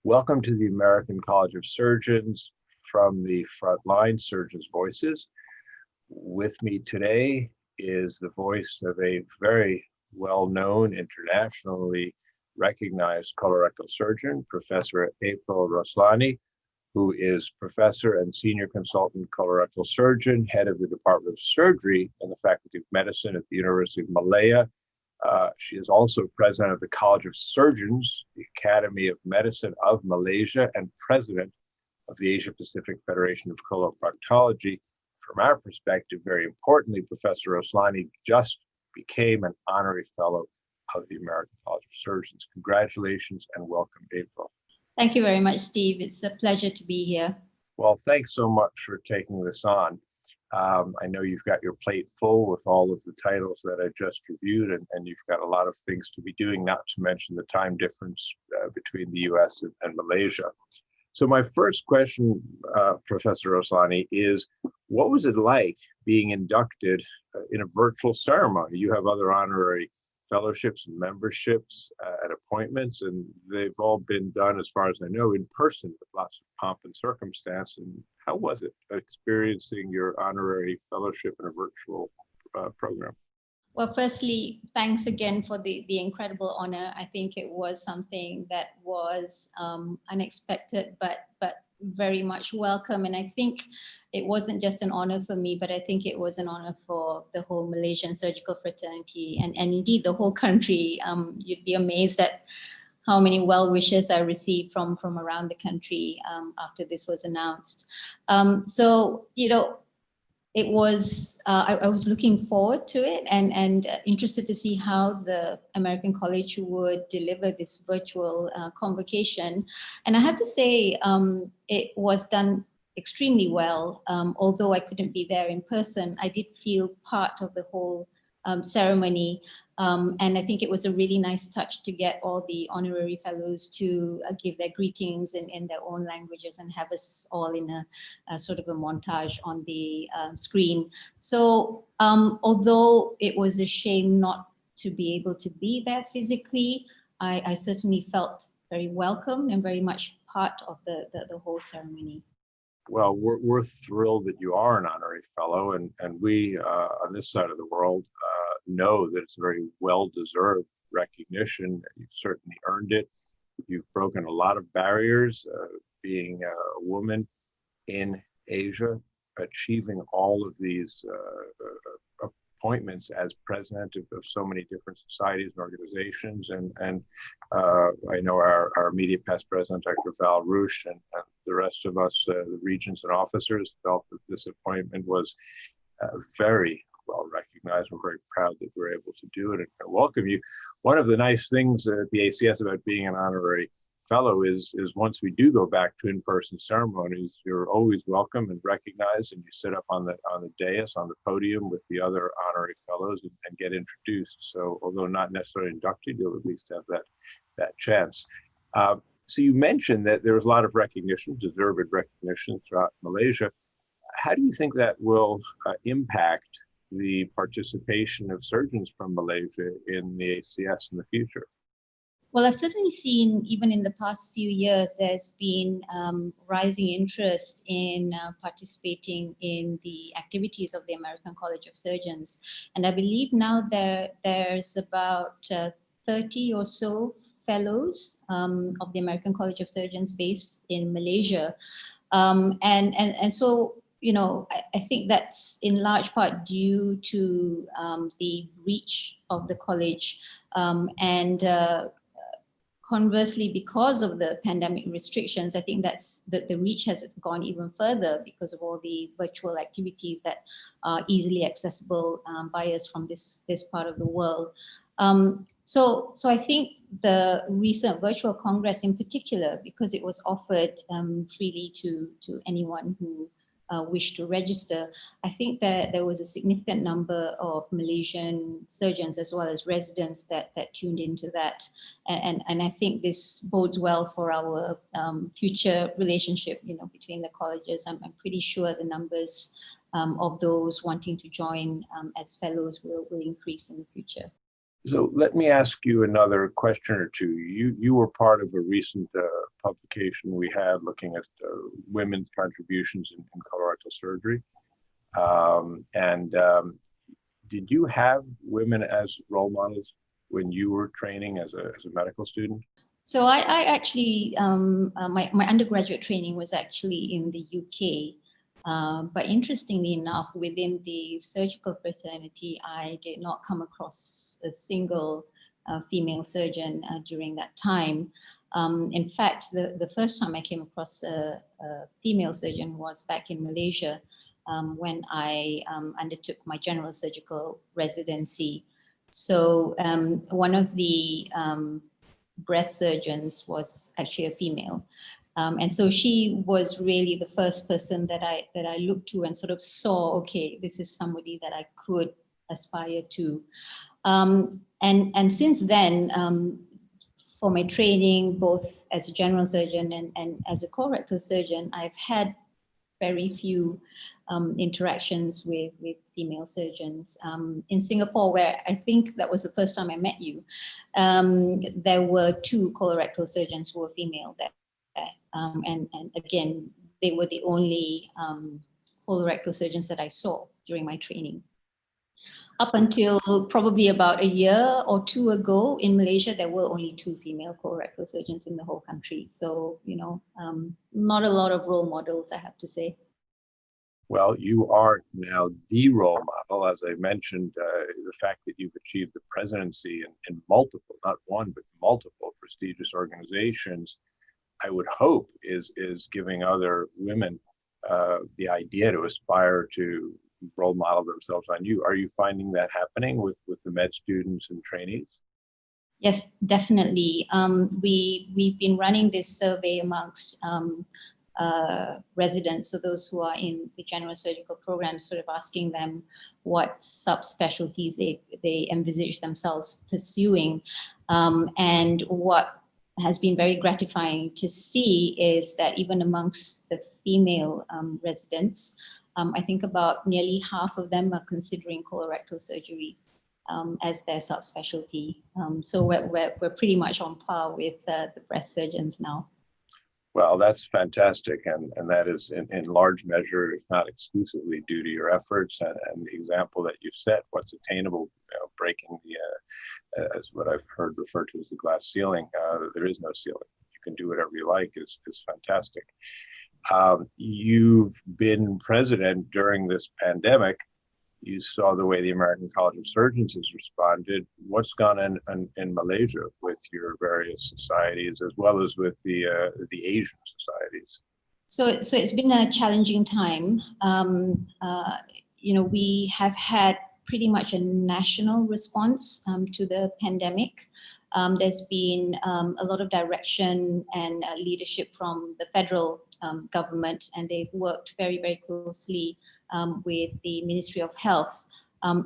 Welcome to the American College of Surgeons from the Frontline Surgeons' Voices. With me today is the voice of a very well-known, internationally recognized colorectal surgeon, Professor Camilla Roslani, who is professor and senior consultant colorectal surgeon, head of the Department of Surgery and the Faculty of Medicine at the University of Malaya. She is also president of the College of Surgeons, the Academy of Medicine of Malaysia, and president of the Asia Pacific Federation of Coloproctology. From our perspective, very importantly, Professor Roslani just became an honorary fellow of the American College of Surgeons. Congratulations and welcome, April. Thank you very much, Steve. It's a pleasure to be here. Well, thanks so much for taking this on. I know you've got your plate full with all of the titles that I just reviewed, and you've got a lot of things to be doing, not to mention the time difference between the US and Malaysia. So my first question, Professor Roslani, is what was it like being inducted in a virtual ceremony? You have other honorary fellowships and memberships and appointments, and they've all been done, as far as I know, in person with lots of pomp and circumstance. And how was it experiencing your honorary fellowship in a virtual program? Well, firstly, thanks again for the incredible honor. I think it was something that was unexpected, but very much welcome. And I think it wasn't just an honor for me, but I think it was an honor for the whole Malaysian surgical fraternity and indeed the whole country. You'd be amazed at how many well wishes I received from around the country after this was announced. So, you know, it was, I was looking forward to it and interested to see how the American College would deliver this virtual convocation. And I have to say, it was done extremely well. Although I couldn't be there in person, I did feel part of the whole ceremony. And I think it was a really nice touch to get all the honorary fellows to give their greetings in their own languages and have us all in a sort of a montage on the screen. So although it was a shame not to be able to be there physically, I certainly felt very welcome and very much part of the whole ceremony. Well, we're thrilled that you are an honorary fellow, and we on this side of the world know that it's a very well-deserved recognition. You've certainly earned it. You've broken a lot of barriers, being a woman in Asia, achieving all of these appointments as president of so many different societies and organizations. And I know our immediate past president, Dr. Val Roosh, and the rest of us, the regents and officers, felt that this appointment was very well recognized. We're very proud that we're able to do it and welcome you. One of the nice things at the ACS about being an honorary fellow is once we do go back to in-person ceremonies, you're always welcome and recognized, and you sit up on the dais, on the podium with the other honorary fellows and get introduced. So although not necessarily inducted, you'll at least have that chance. So you mentioned that there was a lot of recognition, deserved recognition throughout Malaysia. How do you think that will impact the participation of surgeons from Malaysia in the ACS in the future? Well, I've certainly seen, even in the past few years, there's been rising interest in participating in the activities of the American College of Surgeons. And I believe now there's about 30 or so fellows of the American College of Surgeons based in Malaysia. And so, you know, I think that's in large part due to the reach of the college and conversely, because of the pandemic restrictions, I think that's the reach has gone even further because of all the virtual activities that are easily accessible by us from this part of the world. So I think the recent virtual congress in particular, because it was offered freely to anyone who wish to register, I think that there was a significant number of Malaysian surgeons as well as residents that tuned into that. And I think this bodes well for our future relationship, you know, between the colleges. I'm pretty sure the numbers of those wanting to join as fellows will increase in the future. So let me ask you another question or two. You were part of a recent publication we had looking at women's contributions in colorectal surgery. Did you have women as role models when you were training as a medical student? So I actually, my undergraduate training was actually in the UK. But interestingly enough, within the surgical fraternity, I did not come across a single female surgeon during that time. In fact, the first time I came across a female surgeon was back in Malaysia when I undertook my general surgical residency. So one of the breast surgeons was actually a female. And so she was really the first person that I looked to and sort of saw, okay, this is somebody that I could aspire to. And since then, for my training, both as a general surgeon and as a colorectal surgeon, I've had very few interactions with female surgeons. In Singapore, where I think that was the first time I met you, there were 2 colorectal surgeons who were female there. And again, they were the only colorectal surgeons that I saw during my training. Up until probably about a year or 2 ago in Malaysia, there were only 2 female colorectal surgeons in the whole country. So, you know, not a lot of role models, I have to say. Well, you are now the role model. As I mentioned, the fact that you've achieved the presidency in multiple, not one, but multiple prestigious organizations, I would hope is giving other women the idea to aspire to role model themselves on you. Are you finding that happening with the med students and trainees? Yes, definitely. We've been running this survey amongst residents, so those who are in the general surgical program, sort of asking them what subspecialties they envisage themselves pursuing. And what has been very gratifying to see is that even amongst the female residents, I think about nearly half of them are considering colorectal surgery as their subspecialty. So we're pretty much on par with the breast surgeons now. Well, that's fantastic, and that is in large measure, if not exclusively, due to your efforts and the example that you've set. What's attainable, breaking the, as what I've heard referred to as the glass ceiling. There is no ceiling. You can do whatever you like. Is fantastic. You've been president during this pandemic. You saw the way the American College of Surgeons has responded. What's gone on in Malaysia with your various societies, as well as with the Asian societies? So it's been a challenging time. We have had pretty much a national response to the pandemic. There's been a lot of direction and leadership from the federal government, and they've worked very, very closely with the Ministry of Health,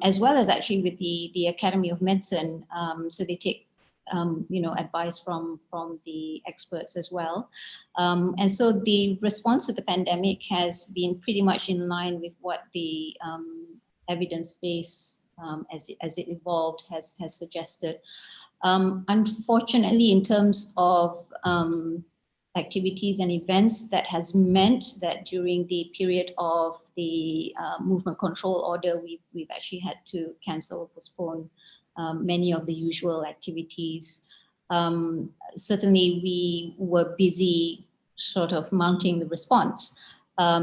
as well as actually with the Academy of Medicine. So they take advice from the experts as well. And so the response to the pandemic has been pretty much in line with what the evidence base as it evolved has suggested. Unfortunately, in terms of activities and events, that has meant that during the period of the movement control order, we've actually had to cancel or postpone many of the usual activities. Certainly, we were busy sort of mounting the response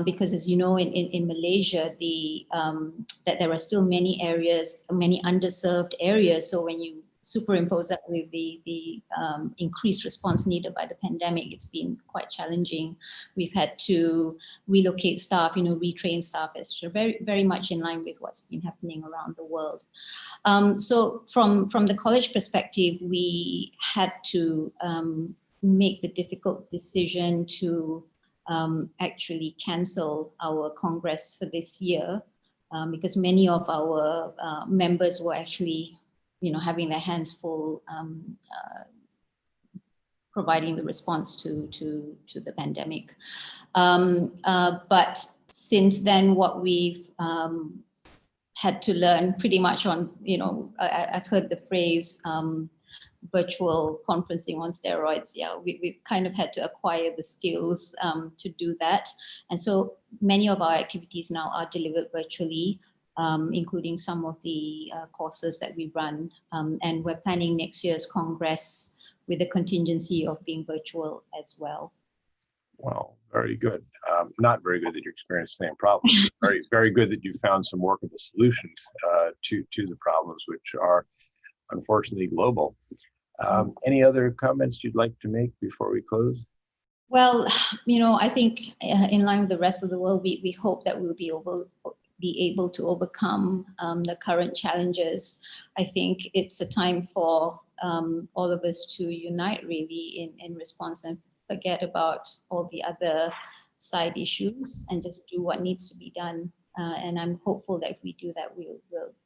because, as you know, in Malaysia, that there are still many areas, many underserved areas. So when you superimpose that with the increased response needed by the pandemic, it's been quite challenging. We've had to relocate staff, retrain staff, etc. Very, very much in line with what's been happening around the world. So from the college perspective, we had to make the difficult decision to actually cancel our Congress for this year because many of our members were actually having their hands full providing the response to the pandemic. But since then, what we've had to learn pretty much on, I've heard the phrase virtual conferencing on steroids. Yeah, we kind of had to acquire the skills to do that. And so many of our activities now are delivered virtually, including some of the courses that we run. And we're planning next year's Congress with the contingency of being virtual as well. Well, very good. Not very good that you experienced the same problems. Very, very good that you found some workable solutions to the problems, which are unfortunately global. Any other comments you'd like to make before we close? Well, I think in line with the rest of the world, we hope that we'll be able to overcome the current challenges. I think it's a time for all of us to unite really in response and forget about all the other side issues and just do what needs to be done. And I'm hopeful that if we do that, we'll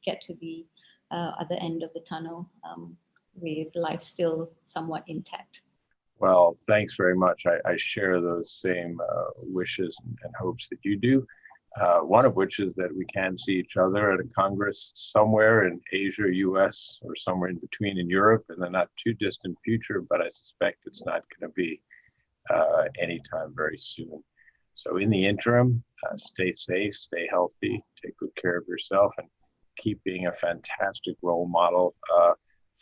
get to the other end of the tunnel with life still somewhat intact. Well, thanks very much. I share those same wishes and hopes that you do. One of which is that we can see each other at a Congress somewhere in Asia, US, or somewhere in between in Europe in the not too distant future, but I suspect it's not going to be anytime very soon. So in the interim, stay safe, stay healthy, take good care of yourself, and keep being a fantastic role model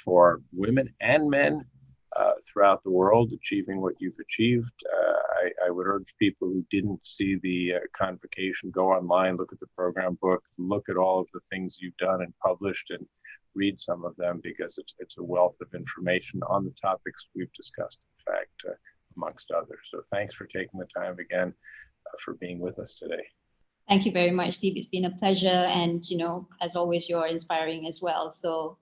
for women and men throughout the world, achieving what you've achieved. I would urge people who didn't see the convocation, go online, look at the program book, look at all of the things you've done and published, and read some of them, because it's a wealth of information on the topics we've discussed, in fact, amongst others. So thanks for taking the time again for being with us today. Thank you very much, Steve. It's been a pleasure. And, as always, you're inspiring as well. So,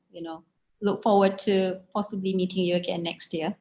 look forward to possibly meeting you again next year.